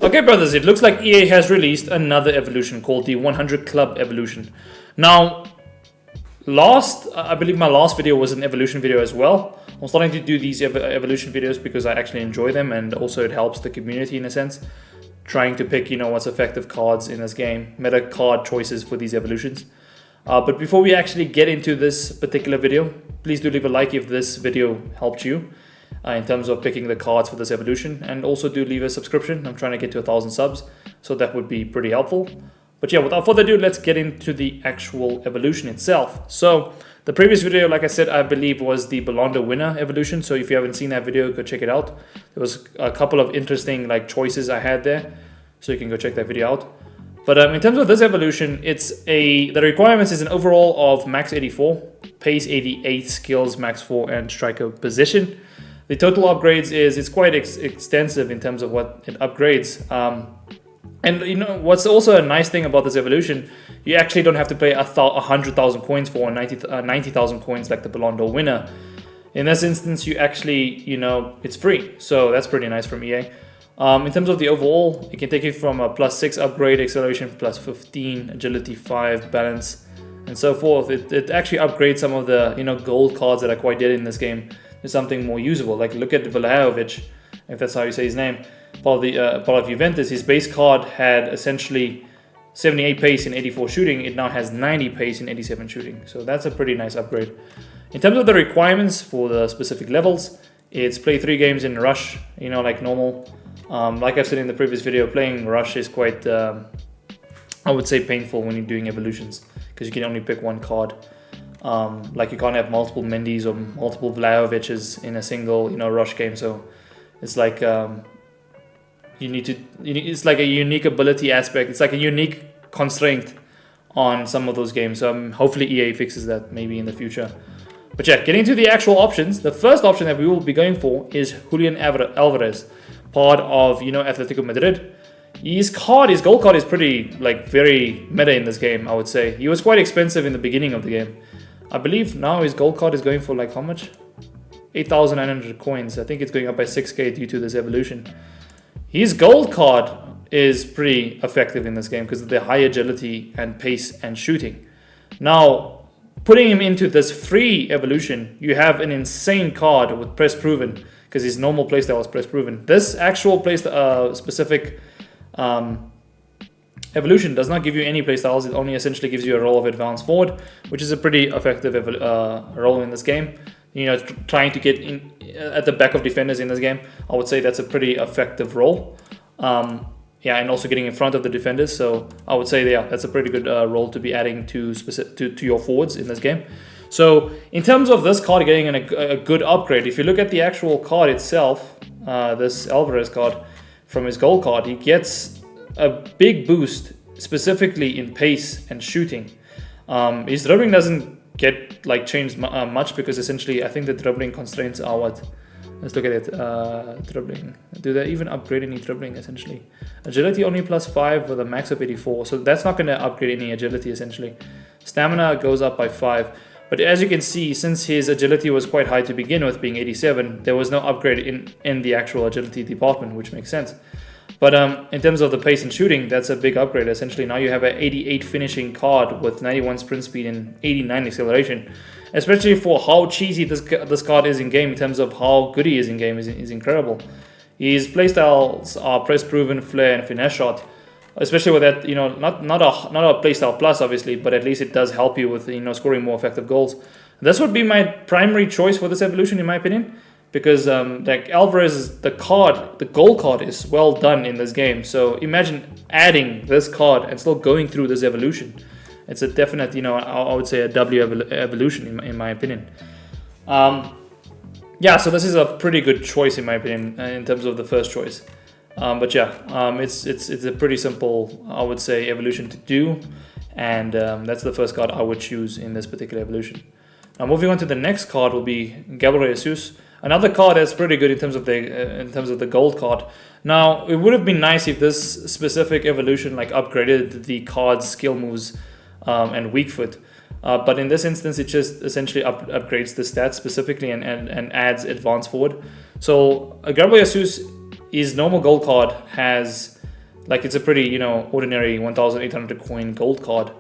Okay, brothers, it looks like EA has released another evolution called the 100 Club evolution. Now, I believe my last video was an evolution video as well. I'm starting to do these evolution videos because I actually enjoy them, and also it helps the community in a sense. Trying to pick, what's effective cards in this game, meta card choices for these evolutions. But before we actually get into this particular video, please do leave a like if this video helped you in terms of picking the cards for this evolution, and also do leave a subscription. I'm trying to get to 1,000 subs, so that would be pretty helpful. But yeah, without further ado, let's get into the actual evolution itself. So the previous video, like I said, I believe was the Balondo winner evolution. So if you haven't seen that video, go check it out. There was a couple of interesting choices I had there, so you can go check that video out. But in terms of this evolution, the requirements is an overall of max 84, pace 88, skills max 4, and striker position. The total upgrades it's quite extensive in terms of what it upgrades. And what's also a nice thing about this evolution, you actually don't have to pay 100,000 coins for 90,000 coins like the Balondo winner. In this instance, you actually, it's free. So that's pretty nice from EA. In terms of the overall, it can take you from a +6 upgrade, acceleration +15, agility 5, balance, and so forth. It actually upgrades some of the gold cards that are quite dead in this game to something more usable. Like look at Vlahovic, if that's how you say his name, part of Juventus. His base card had essentially 78 pace and 84 shooting. It now has 90 pace and 87 shooting. So that's a pretty nice upgrade. In terms of the requirements for the specific levels, it's play 3 games in Rush, like normal. Like I've said in the previous video, playing Rush is quite, I would say, painful when you're doing evolutions, because you can only pick one card. You can't have multiple Mendys or multiple Vlahovic's in a single, Rush game. So it's like it's like a unique ability aspect. It's like a unique constraint on some of those games. So hopefully EA fixes that maybe in the future. But yeah, getting to the actual options, the first option that we will be going for is Julian Alvarez, part of Atletico Madrid. His gold card is pretty very meta in this game, I would say. He was quite expensive in the beginning of the game. I believe now his gold card is going for how much? 8,900 coins. I think it's going up by 6k due to this evolution. His gold card is pretty effective in this game because of the high agility and pace and shooting. Now, putting him into this free evolution, you have an insane card with press proven, because his normal playstyle was press proven. This actual specific evolution does not give you any playstyles. It only essentially gives you a role of advanced forward, which is a pretty effective role in this game. Trying to get in at the back of defenders in this game, I would say that's a pretty effective role. And also getting in front of the defenders. So I would say, that's a pretty good role to be adding to your forwards in this game. So in terms of this card getting a good upgrade, if you look at the actual card itself, this Alvarez card from his gold card, he gets a big boost specifically in pace and shooting. His dribbling doesn't get changed much, because essentially I think the dribbling constraints are what? Let's look at it. Dribbling. Do they even upgrade any dribbling essentially? Agility only +5 with a max of 84. So that's not going to upgrade any agility essentially. Stamina goes up by 5. But as you can see, since his agility was quite high to begin with, being 87, there was no upgrade in the actual agility department, which makes sense. But in terms of the pace and shooting, that's a big upgrade. Essentially, now you have an 88 finishing card with 91 sprint speed and 89 acceleration. Especially for how cheesy this card is in game, in terms of how good he is in game, is incredible. His playstyles are press proven, flair, and finesse shot. Especially with that, not a playstyle plus obviously, but at least it does help you with scoring more effective goals. This would be my primary choice for this evolution, in my opinion, because Alvarez, the gold card is well done in this game. So imagine adding this card and still going through this evolution. It's a definite, I would say a W evolution in my opinion. So this is a pretty good choice in my opinion in terms of the first choice. It's a pretty simple, I would say, evolution to do, and that's the first card I would choose in this particular evolution. Now moving on to the next card will be Gabriel Jesus, another card that's pretty good in terms of the gold card. Now it would have been nice if this specific evolution upgraded the card's skill moves and weak foot. But in this instance, it just essentially upgrades the stats specifically and adds advanced forward. So Gabriel Jesus, his normal gold card has like it's a pretty, you know, ordinary 1,800 coin gold card.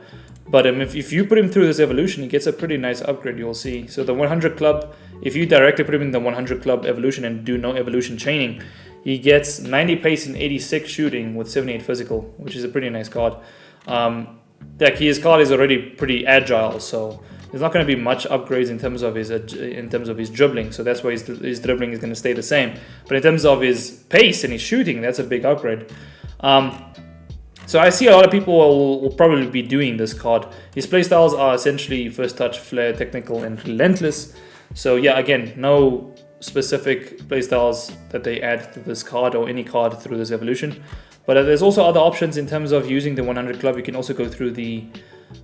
But if you put him through this evolution, he gets a pretty nice upgrade, you'll see. So the 100 club, if you directly put him in the 100 club evolution and do no evolution chaining, he gets 90 pace and 86 shooting with 78 physical, which is a pretty nice card. Like his card is already pretty agile, so there's not going to be much upgrades in terms of his dribbling. So that's why his dribbling is going to stay the same. But in terms of his pace and his shooting, that's a big upgrade. So I see a lot of people will probably be doing this card. His playstyles are essentially first touch, flare, technical, and relentless. So yeah, again, no specific playstyles that they add to this card or any card through this evolution. But there's also other options in terms of using the 100 club. You can also go through the,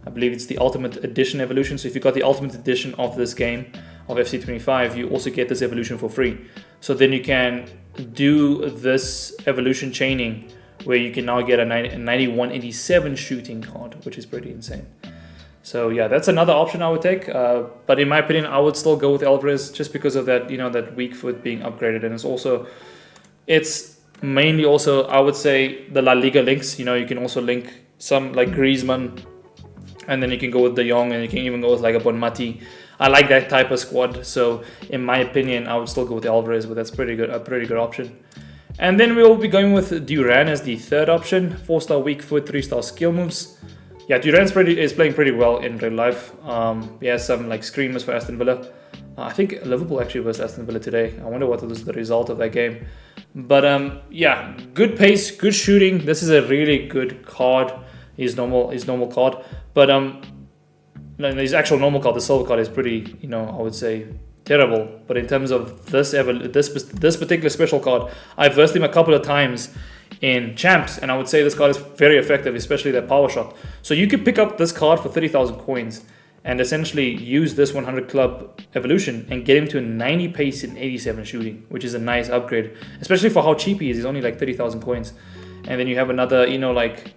I believe it's the Ultimate Edition evolution. So if you got the Ultimate Edition of this game, of FC25, you also get this evolution for free. So then you can do this evolution chaining where you can now get a 9187 shooting card, which is pretty insane. So yeah, that's another option I would take. But in my opinion, I would still go with Alvarez just because of that, you know, that weak foot being upgraded. And it's mainly also, I would say, the La Liga links. You know, you can also link some like Griezmann, and then you can go with De Jong, and you can even go with like a Bonmati. I like that type of squad. So in my opinion, I would still go with Alvarez, but that's a pretty good option. And then we will be going with Duran as the third option. 4-star weak foot, 3-star skill moves. Yeah, Duran is playing pretty well in real life. He has some like screamers for Aston Villa. I think Liverpool actually versus Aston Villa today. I wonder what was the result of that game. But yeah, good pace, good shooting. This is a really good card. His normal card. But his actual normal card, the silver card, is pretty, you know, I would say terrible. But in terms of this particular special card, I've versed him a couple of times in champs, and I would say this card is very effective, especially that power shot. So you could pick up this card for 30,000 coins and essentially use this 100 club evolution and get him to a 90 pace and 87 shooting, which is a nice upgrade, especially for how cheap he is. He's only like 30,000 coins. And then you have another, you know, like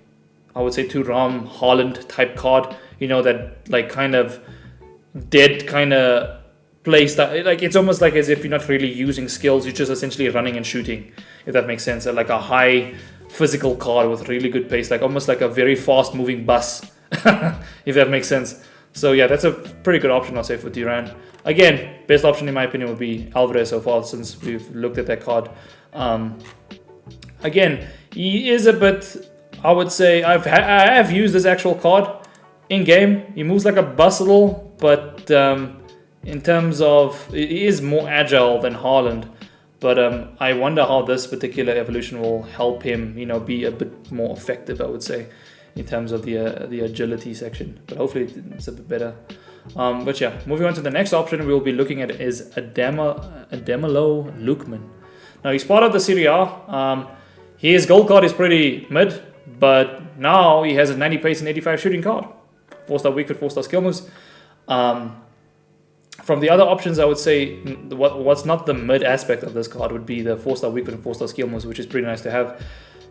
I would say Thuram Haaland type card, you know, that like kind of dead kind of play style. Like it's almost like as if you're not really using skills, you're just essentially running and shooting, if that makes sense. Like a high physical card with really good pace, like almost like a very fast moving bus, if that makes sense. So yeah, that's a pretty good option, I'll say, for Duran. Again, best option in my opinion would be Alvarez so far, since we've looked at that card. Again, he is a bit, I would say, I have used this actual card in game. He moves like a bus a little, but in terms of, he is more agile than Haaland. But I wonder how this particular evolution will help him, you know, be a bit more effective, I would say, in terms of the agility section. But hopefully it's a bit better. But yeah, moving on to the next option we'll be looking at is Ademolo Lookman. Now he's part of the Serie A. His gold card is pretty mid, but now he has a 90 pace and 85 shooting card. 4-star weak foot, 4-star skill moves. From the other options, I would say what's not the mid aspect of this card would be the 4-star weak foot and 4-star skill moves, which is pretty nice to have.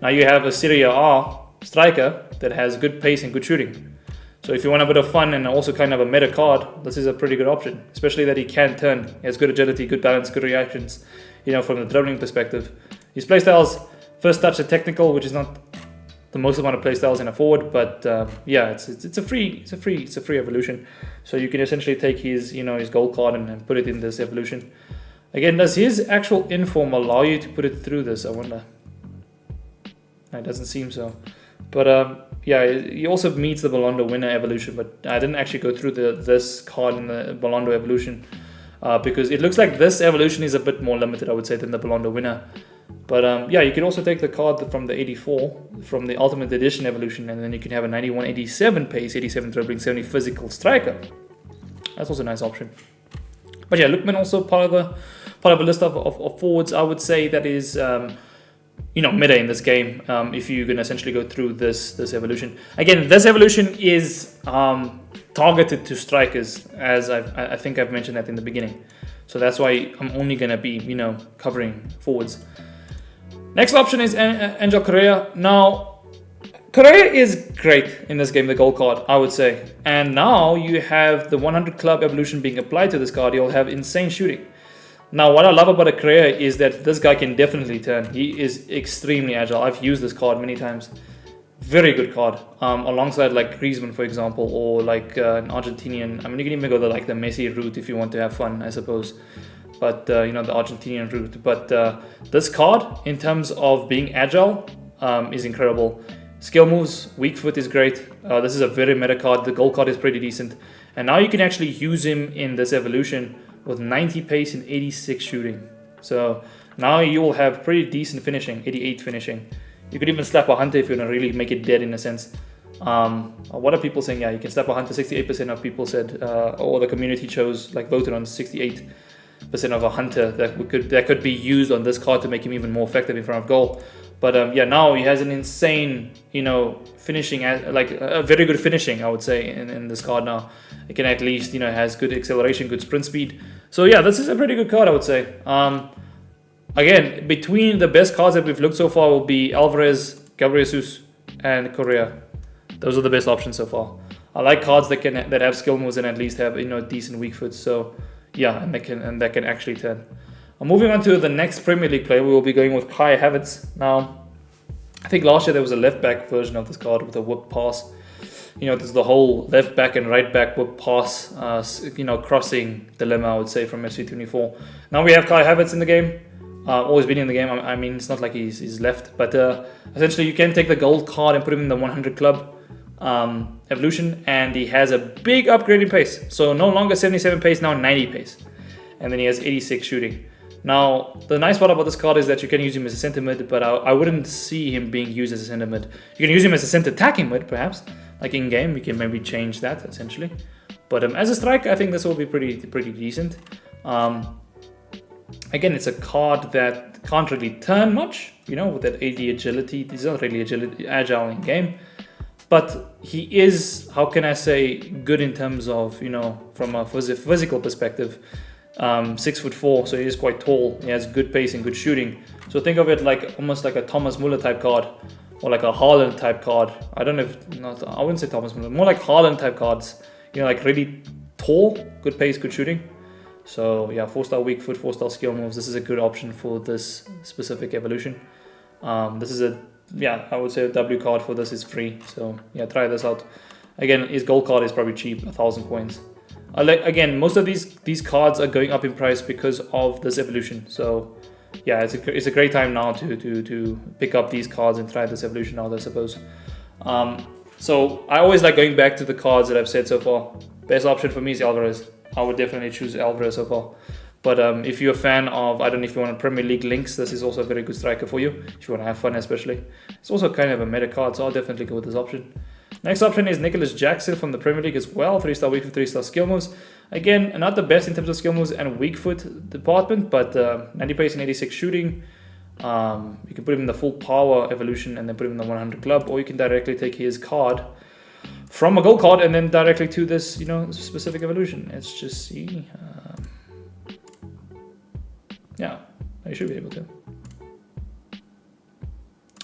Now you have a Serie A striker that has good pace and good shooting. So if you want a bit of fun and also kind of a meta card, this is a pretty good option, especially that he can turn. He has good agility, good balance, good reactions, you know, from the dribbling perspective. His playstyles, first touch and technical, which is not the most amount of playstyles in a forward, but yeah, it's a free evolution. So you can essentially take his, you know, his gold card and put it in this evolution. Again, does his actual inform allow you to put it through this? I wonder. It doesn't seem so. But yeah, he also meets the Ballon d'Or winner evolution, but I didn't actually go through this card in the Ballon d'Or evolution because it looks like this evolution is a bit more limited, I would say, than the Ballon d'Or winner. But yeah, you can also take the card from the 84, from the Ultimate Edition evolution, and then you can have a 91, 87 pace, 87 dribbling, 70 physical striker. That's also a nice option. But yeah, Lookman also part of a list of forwards, I would say, that is you know, meta in this game, if you can essentially go through this evolution. Again, this evolution is targeted to strikers, as I think I've mentioned that in the beginning. So that's why I'm only going to be, you know, covering forwards. Next option is Angel Correa. Now, Correa is great in this game, the gold card, I would say. And now you have the 100 club evolution being applied to this card. You'll have insane shooting. Now, what I love about a Correa is that this guy can definitely turn. He is extremely agile. I've used this card many times. Very good card. Alongside like Griezmann, for example, or like an Argentinian. I mean, you can even go the Messi route if you want to have fun, I suppose. But the Argentinian route. But this card, in terms of being agile, is incredible. Skill moves, weak foot is great. This is a very meta card. The gold card is pretty decent. And now you can actually use him in this evolution with 90 pace and 86 shooting. So now you will have pretty decent finishing, 88 finishing. You could even slap a hunter if you want to really make it dead in a sense. What are people saying? Yeah, you can slap a hunter. 68% of people said, or the community chose, like voted on 68% of a hunter that could be used on this card to make him even more effective in front of goal. But yeah, now he has an insane, finishing, like a very good finishing, I would say, in this card now. It can at least, has good acceleration, good sprint speed. So yeah, this is a pretty good card, I would say. Again, between the best cards that we've looked so far will be Alvarez, Gabriel Jesus, and Correa. Those are the best options so far. I like cards that have skill moves and at least have decent weak foot. So yeah, and that can actually turn. Moving on to the next Premier League player, we will be going with Kai Havertz. Now, I think last year there was a left back version of this card with a whip pass. There's the whole left back and right back whip pass, crossing dilemma, I would say, from FC24. Now we have Kai Havertz in the game. Always been in the game. I mean, it's not like he's left, but essentially you can take the gold card and put him in the 100 club evolution, and he has a big upgrade in pace. So no longer 77 pace, now 90 pace, and then he has 86 shooting. Now, the nice part about this card is that you can use him as a center mid, but I wouldn't see him being used as a center mid. You can use him as a center attacking mid, perhaps, like in game. You can maybe change that essentially. But as a striker, I think this will be pretty decent. Again, it's a card that can't really turn much, with that AD agility. He's not really agile in game, but he is, how can I say, good in terms of, from a physical perspective. 6'4", so he is quite tall. He has good pace and good shooting. So think of it like almost like a Thomas Muller type card, or like a Haaland type card. I wouldn't say Thomas Muller, more like Haaland type cards. Like really tall, good pace, good shooting. So yeah, 4-star weak foot, 4-star skill moves. This is a good option for this specific evolution. This is I would say a W card for this is free. So yeah, try this out. Again, his gold card is probably cheap, 1,000 coins. Again, most of these cards are going up in price because of this evolution. So yeah, it's a great time now to pick up these cards and try this evolution out, I suppose. So I always like going back to the cards that I've said so far. Best option for me is Alvarez. I would definitely choose Alvarez so far. But if you're a fan of, I don't know if you want a Premier League links, this is also a very good striker for you, if you want to have fun especially. It's also kind of a meta card, so I'll definitely go with this option. Next option is Nicholas Jackson from the Premier League as well. 3-star weak foot, 3-star skill moves. Again, not the best in terms of skill moves and weak foot department, but 90 pace and 86 shooting. You can put him in the full power evolution and then put him in the 100 club, or you can directly take his card from a gold card and then directly to this, specific evolution. Let's just see. Yeah, you should be able to.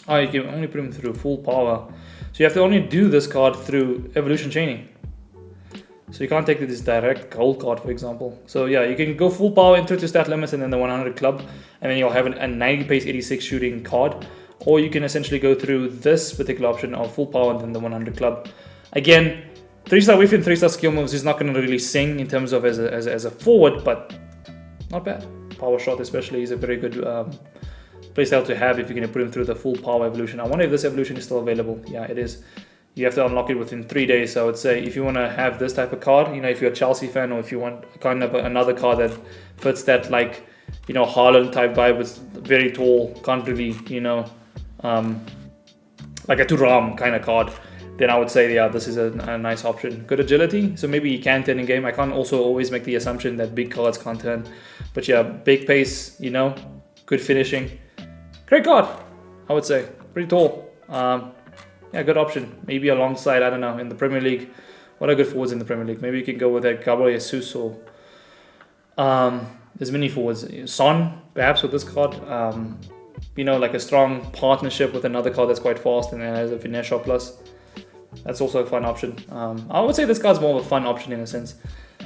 Oh, you can only put him through full power. So you have to only do this card through evolution chaining. So you can't take this direct gold card, for example. So yeah, you can go full power into to stat limits and then the 100 club, and then you'll have a 90 pace 86 shooting card. Or you can essentially go through this particular option of full power and then the 100 club. Again, 3-star weak foot and 3-star skill moves is not going to really sing in terms of as a forward, but not bad. Power shot especially is a very good playstyle to have if you're going to put him through the full power evolution. I wonder if this evolution is still available. Yeah, it is. You have to unlock it within 3 days. So I would say if you want to have this type of card, if you're a Chelsea fan, or if you want kind of another card that fits that, like, Haaland type vibe, with very tall, can't really, like a Thuram kind of card, then I would say, yeah, this is a nice option. Good agility, so maybe he can turn in game. I can't also always make the assumption that big cards can't turn. But yeah, big pace, good finishing. Great card, I would say. Pretty tall. Yeah, good option. Maybe alongside, I don't know, in the Premier League. What are good forwards in the Premier League? Maybe you can go with a Gabriel Jesus, or there's many forwards. Son, perhaps, with this card. Like a strong partnership with another card that's quite fast and has a finesse shot plus. That's also a fun option. I would say this card's more of a fun option in a sense.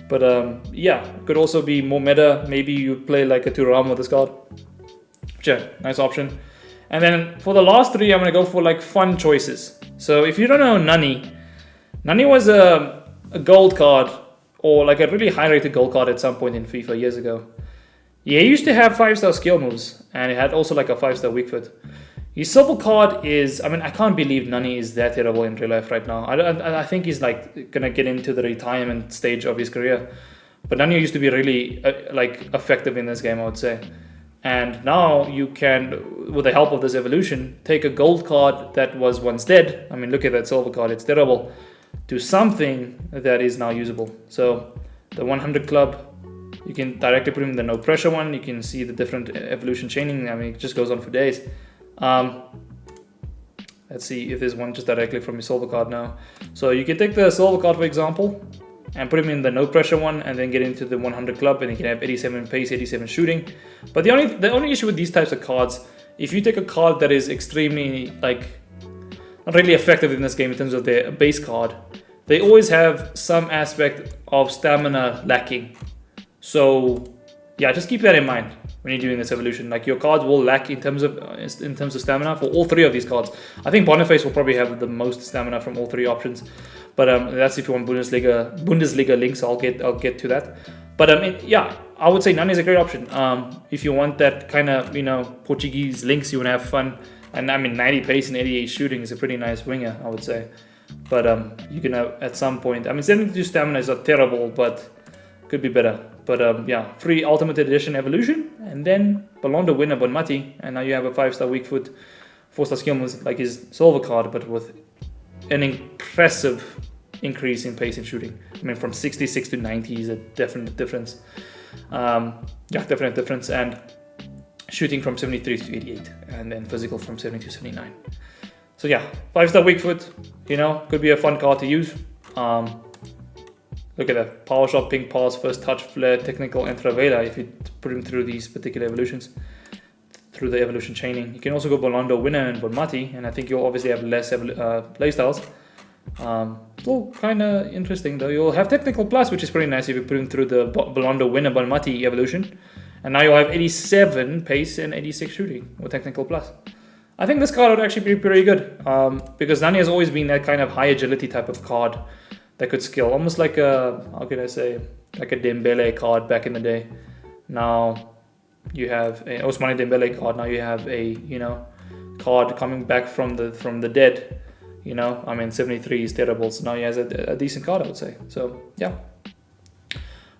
But yeah, could also be more meta. Maybe you play like a Turam with this card. Sure, nice option. And then for the last three, I'm going to go for like fun choices. So if you don't know Nani was a gold card, or like a really high rated gold card at some point in FIFA years ago. Yeah, he used to have 5-star skill moves, and it had also like a 5-star weak foot. His silver card is, I mean, I can't believe Nani is that terrible in real life right now. I think he's like gonna get into the retirement stage of his career. But Nani used to be really like effective in this game, I would say. And now you can, with the help of this evolution, take a gold card that was once dead. I mean, look at that silver card, it's terrible. To something that is now usable. So the 100 club, you can directly put him in the no pressure one. You can see the different evolution chaining. I mean, it just goes on for days. Let's see if there's one just directly from your silver card now. So you can take the silver card, for example, and put him in the no pressure one, and then get into the 100 club, and you can have 87 pace, 87 shooting. But the only issue with these types of cards, if you take a card that is extremely like not really effective in this game in terms of their base card, they always have some aspect of stamina lacking. So yeah, just keep that in mind when you're doing this evolution. Like your cards will lack in terms of stamina for all three of these cards. I think Boniface will probably have the most stamina from all three options. But that's if you want Bundesliga links. I'll get to that. But yeah, I would say Nani is a great option. If you want that kind of Portuguese links, you want to have fun. And I mean 90 pace and 88 shooting is a pretty nice winger, I would say. But you can at some point. I mean 72 stamina is not terrible, but could be better. But yeah, free Ultimate Edition evolution, and then Ballon d'Or winner Bonmati, and now you have a 5-star weak foot, 4-star skill moves like his silver card, but with an impressive increase in pace and shooting. I mean, from 66 to 90 is a definite difference. Yeah, definite difference, and shooting from 73 to 88, and then physical from 70 to 79. So yeah, 5-star weak foot, could be a fun card to use. Look at that, power shot, ping pass, first touch, flare, technical, and Travela if you put him through these particular evolutions, through the evolution chaining. You can also go Ballon d'Or winner and Bonmati, and I think you'll obviously have less playstyles. Still kind of interesting though. You'll have technical plus, which is pretty nice if you put him through the Ballon d'Or winner Bonmati evolution. And now you'll have 87 pace and 86 shooting with technical plus. I think this card would actually be pretty good, because Nani has always been that kind of high agility type of card that could skill, almost like a, how can I say, like a Dembele card back in the day. Now you have a Ousmane Dembele card. Now you have a card coming back from the dead. I mean 73 is terrible, so now he has a decent card, I would say. So yeah.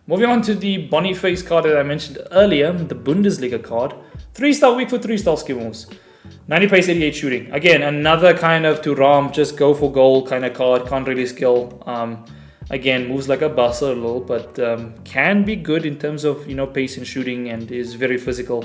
Moving on to the Boniface card that I mentioned earlier, the Bundesliga card. 3-star weak for 3-star skill moves. 90 pace, 88 shooting. Again, another kind of Thuram, just go for goal kind of card. Can't really skill. Again, moves like a bus a little, but can be good in terms of pace and shooting, and is very physical.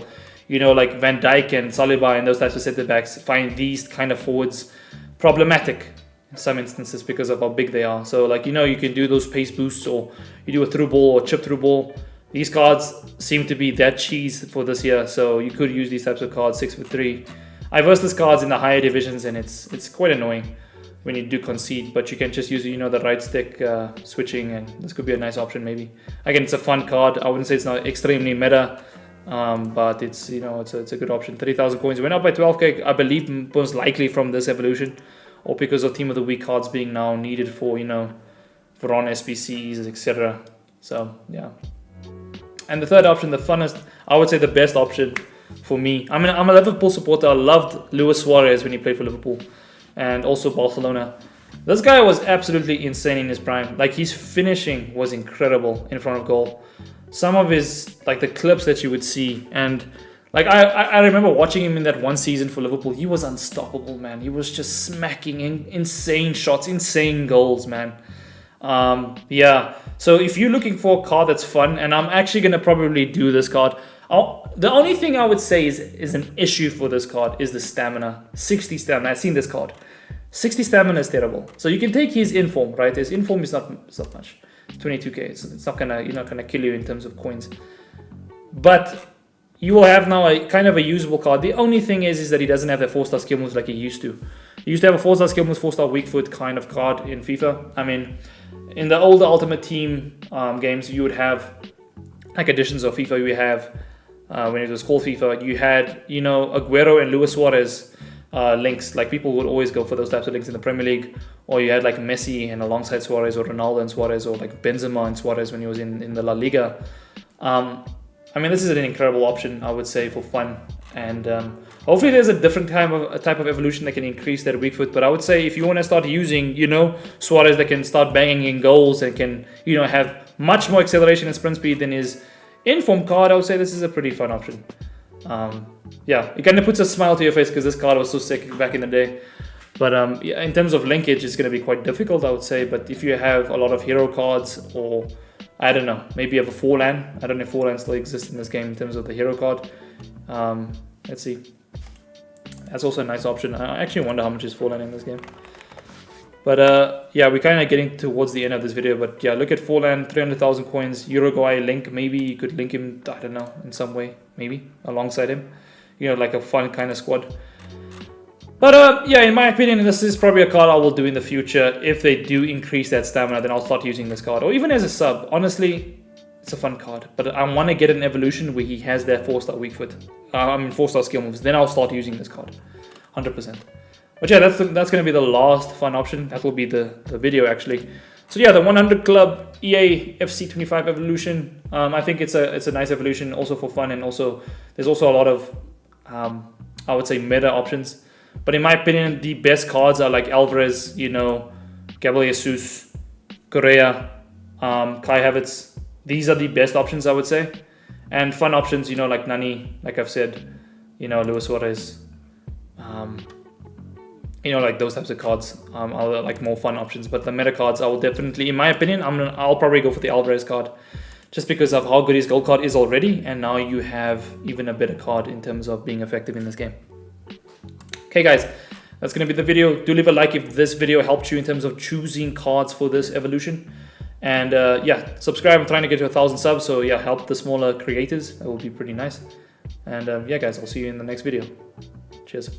Like Van Dijk and Saliba and those types of centre backs find these kind of forwards problematic in some instances because of how big they are. So like you can do those pace boosts, or you do a through ball or chip through ball. These cards seem to be that cheese for this year, so you could use these types of cards 6'3". I versed these cards in the higher divisions, and it's quite annoying when you do concede, but you can just use the right stick switching, and this could be a nice option maybe. Again, it's a fun card. I wouldn't say it's not extremely meta, but it's it's a good option. 30,000 coins went up by 12k, I believe, most likely from this evolution, or because of Team of the Week cards being now needed for for on SBCs, etc. So yeah. And the third option, the funnest, I would say the best option for me. I mean, I'm a Liverpool supporter. I loved Luis Suarez when he played for Liverpool, and also Barcelona. This guy was absolutely insane in his prime. Like, his finishing was incredible in front of goal. Some of his, like, the clips that you would see, and like I remember watching him in that one season for Liverpool. He was unstoppable, man. He was just smacking in insane shots, insane goals, man. Yeah. So if you're looking for a card that's fun, and I'm actually gonna probably do this card. The only thing I would say is an issue for this card is the stamina. 60 stamina. I've seen this card. 60 stamina is terrible. So you can take his inform, right? His inform is not much. It's 22k. It's not gonna kill you in terms of coins. But you will have now a kind of a usable card. The only thing is that he doesn't have the 4-star skill moves like he used to. He used to have a 4-star skill moves, 4-star weak foot kind of card in FIFA. I mean, In the older Ultimate Team games, you would have like editions of FIFA. You have when it was called FIFA, you had, you know, Aguero and Luis Suarez links. Like people would always go for those types of links in the Premier League. Or you had like Messi and alongside Suarez, or Ronaldo and Suarez, or like Benzema and Suarez when he was in the La Liga. I mean, this is an incredible option, I would say, for fun. And hopefully there's a different type of evolution that can increase that weak foot. But I would say if you want to start using, you know, Suarez that can start banging in goals and can, you know, have much more acceleration and sprint speed than his in-form card, I would say this is a pretty fun option. Yeah, it kind of puts a smile to your face because this card was so sick back in the day. But yeah, in terms of linkage, it's going to be quite difficult, I would say. But if you have a lot of hero cards, or I don't know, maybe you have a Forlan. I don't know if Forlan still exists in this game in terms of the hero card. Let's see. That's also a nice option. I actually wonder how much is Forlan in this game. But yeah, we're kind of getting towards the end of this video. But yeah, look at Forlan, 300,000 coins. Uruguay link, maybe you could link him, I don't know, in some way, maybe alongside him. You know, like a fun kind of squad. But yeah, in my opinion, this is probably a card I will do in the future. If they do increase that stamina, then I'll start using this card. Or even as a sub. Honestly, it's a fun card. But I want to get an evolution where he has that 4-star weak foot. 4-star skill moves. Then I'll start using this card. 100%. But yeah, that's going to be the last fun option. That will be the video, actually. So yeah, the 100 Club EA FC25 evolution. I think it's a nice evolution also for fun. And also, there's also a lot of, I would say, meta options. But in my opinion, the best cards are like Alvarez, you know, Gabriel Jesus, Correa, Kai Havertz. These are the best options, I would say. And fun options, you know, like Nani, like I've said, you know, Luis Suarez. You know, like those types of cards are like more fun options. But the meta cards, I will definitely, in my opinion, I'll probably go for the Alvarez card. Just because of how good his gold card is already. And now you have even a better card in terms of being effective in this game. Okay guys, that's going to be the video. Do leave a like if this video helped you in terms of choosing cards for this evolution. And yeah, subscribe. I'm trying to get to 1,000 subs, so yeah, help the smaller creators. That would be pretty nice. And yeah guys, I'll see you in the next video. Cheers.